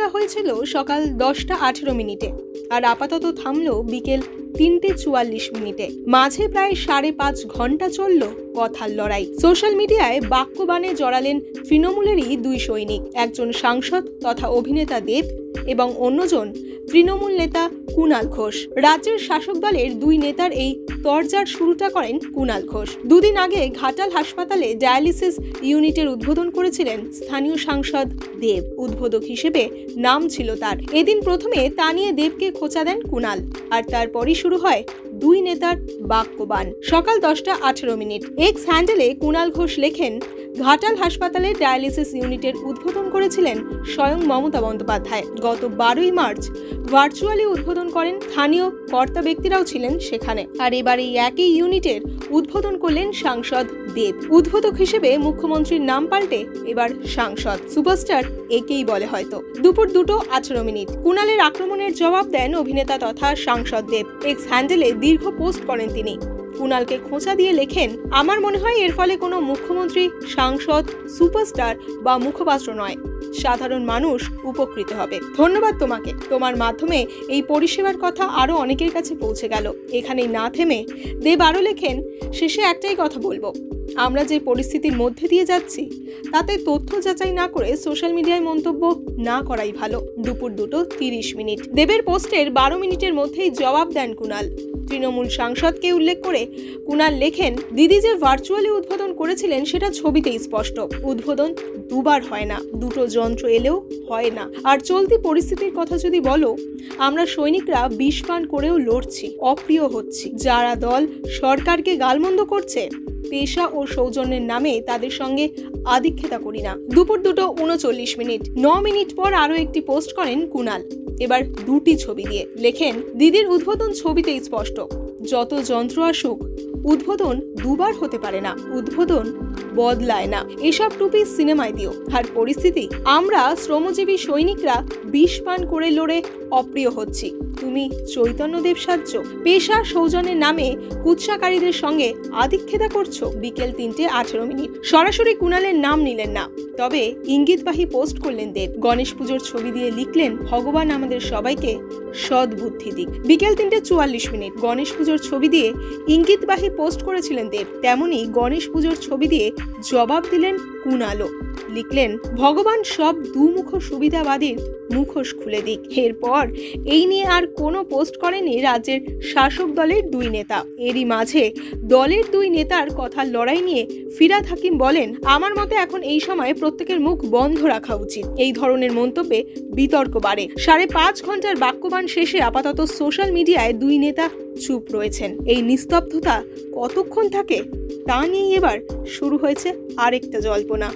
শুরুটা হয়েছিল সকাল 10:18 আর আপাতত থামলো বিকেল 3:44। মাঝে প্রায় 5.5 ঘন্টা চলল কথার লড়াই। সোশ্যাল মিডিয়ায় বাক্যবাণে জড়ালেন তৃণমূলেরই দুই সৈনিক, একজন সাংসদ তথা অভিনেতা দেব এবং অন্যজন তৃণমূল নেতা কুণাল ঘোষ। রাজ্যের শাসক দলের দুই নেতার এই তরজার শুরুটা করেন কুণাল ঘোষ। দুদিন আগে ঘাটাল হাসপাতালে ডায়ালিসিস ইউনিটের উদ্বোধন করেছিলেন স্থানীয় সাংসদ দেব। উদ্বোধক হিসেবে নাম ছিল তার। এদিন প্রথমে তা নিয়ে দেবকে খোঁচা দেন কুণাল, আর তারপরই শুরু হয় দুই নেতার বাক্যবাণ। সকাল 10:18 এক্স হ্যান্ডেলে কুণাল ঘোষ লেখেন, ঘাটাল হাসপাতালে ডায়ালিসিস ইউনিটের উদ্বোধন করেছিলেন স্বয়ং মমতা বন্দ্যোপাধ্যায়। গত 12ই মার্চ ভার্চুয়ালি উদ্বোধন করেন। স্থানীয় কর্তা ব্যক্তিরাও ছিলেন সেখানে। আর এবার এই একই ইউনিটের উদ্বোধন করলেন সাংসদ দেব। উদ্বোধক হিসেবে মুখ্যমন্ত্রীর নাম পাল্টে এবার সাংসদ। সুপারস্টার একেই বলে হয়তো। দুপুর 2:18 কুণালের আক্রমণের জবাব দেন অভিনেতা তথা সাংসদ দেব। এক্স হ্যান্ডেলে দীর্ঘ পোস্ট করেন তিনি। কুণালকে খোঁচা দিয়ে লেখেন, আমার মনে হয় এর ফলে কোনো মুখ্যমন্ত্রী, সাংসদ, সুপারস্টার বা মুখপাত্র নয়, সাধারণ মানুষ উপকৃত হবে। ধন্যবাদ তোমাকে। তোমার মাধ্যমে এই পরিষেবার কথা আরো অনেকের কাছে পৌঁছে গেল। এখানেই না থেমে দেব আরো লেখেন, শেষে একটাই কথা বলবো, আমরা যে পরিস্থিতির মধ্যে দিয়ে যাচ্ছি তাতে তথ্য যাচাই না করে সোশ্যাল মিডিয়ায় মন্তব্য না করাই ভালো। দুপুর 2:30 দেবের পোস্টের 12 মিনিটের মধ্যেই জবাব দেন কুণাল। তৃণমূল সাংসদকে উল্লেখ করে কুণাল লেখেন, দিদি যে ভার্চুয়ালি উদ্বোধন করেছিলেন সেটা ছবিতেই স্পষ্ট। উদ্বোধন দুবার হয় না, দুটো যন্ত্র এলেও হয় না। আর চলতি পরিস্থিতির কথা যদি বলো, আমরা সৈনিকরা বিষ পান করেও লড়ছি, অপ্রিয় হচ্ছি। যারা দল সরকারকে গালমন্দ করছে, পেশা ও সৌজন্যের নামে তাদের সঙ্গে আদিক্ষেতা করি না। দুপুর 2:39 9 মিনিট পর আরো একটি পোস্ট করেন কুণাল, এবার দুটি ছবি দিয়ে। লেখেন, দিদির উদ্বোধন ছবিতেই স্পষ্ট। যত যন্ত্র আসুক, উদ্বোধন দুবার হতে পারে না, উদ্বোধন বদলায় না। এসব টুপি সিনেমায় দিও। আর পরিস্থিতি, আমরা শ্রমজীবী সৈনিকরা বিষ পান করে লড়ে অপ্রিয় হচ্ছি। তুমি চৈতন্যদেব সাজছ, পেশা সৌজন্যের নামে কুৎসাকারীদের সঙ্গে আদিক্ষেতা করছো। বিকেল 3:18 সরাসরি কুণালের নাম নিলেন না, তবে ইঙ্গিতবাহী পোস্ট করলেন দেব। গণেশ পুজোর ছবি দিয়ে লিখলেন, ভগবান আমাদের সবাইকে সৎ বুদ্ধি দিক। বিকেল 3:44 গণেশ পুজোর ছবি দিয়ে ইঙ্গিতবাহী পোস্ট করেছিলেন দেব। তেমনি গণেশ পুজোর ছবি দিয়ে জবাব দিলেন কুণালও। লিখলেন, ভগবান সব দুমুখ সুবিধাবাদীর মুখোশ খুলে দিক। এরপর এই নিয়ে আর কোনো পোস্ট করেনি রাজ্যের শাসক দলের দুই নেতা। এরই মাঝে দলের দুই নেতার কথার লড়াই নিয়ে ফিরহাদ হাকিম বলেন, আমার মতে এখন এই সময় প্রত্যেকের মুখ বন্ধ রাখা উচিত। এই ধরনের মন্তব্যে বিতর্ক বাড়ে। 5.5 ঘন্টার বাক্যবাণ শেষে আপাতত সোশ্যাল মিডিয়ায় দুই নেতা চুপ রয়েছেন। এই নিস্তব্ধতা কতক্ষণ থাকে তা নিয়ে এবার শুরু হয়েছে আরেকটা জল্পনা।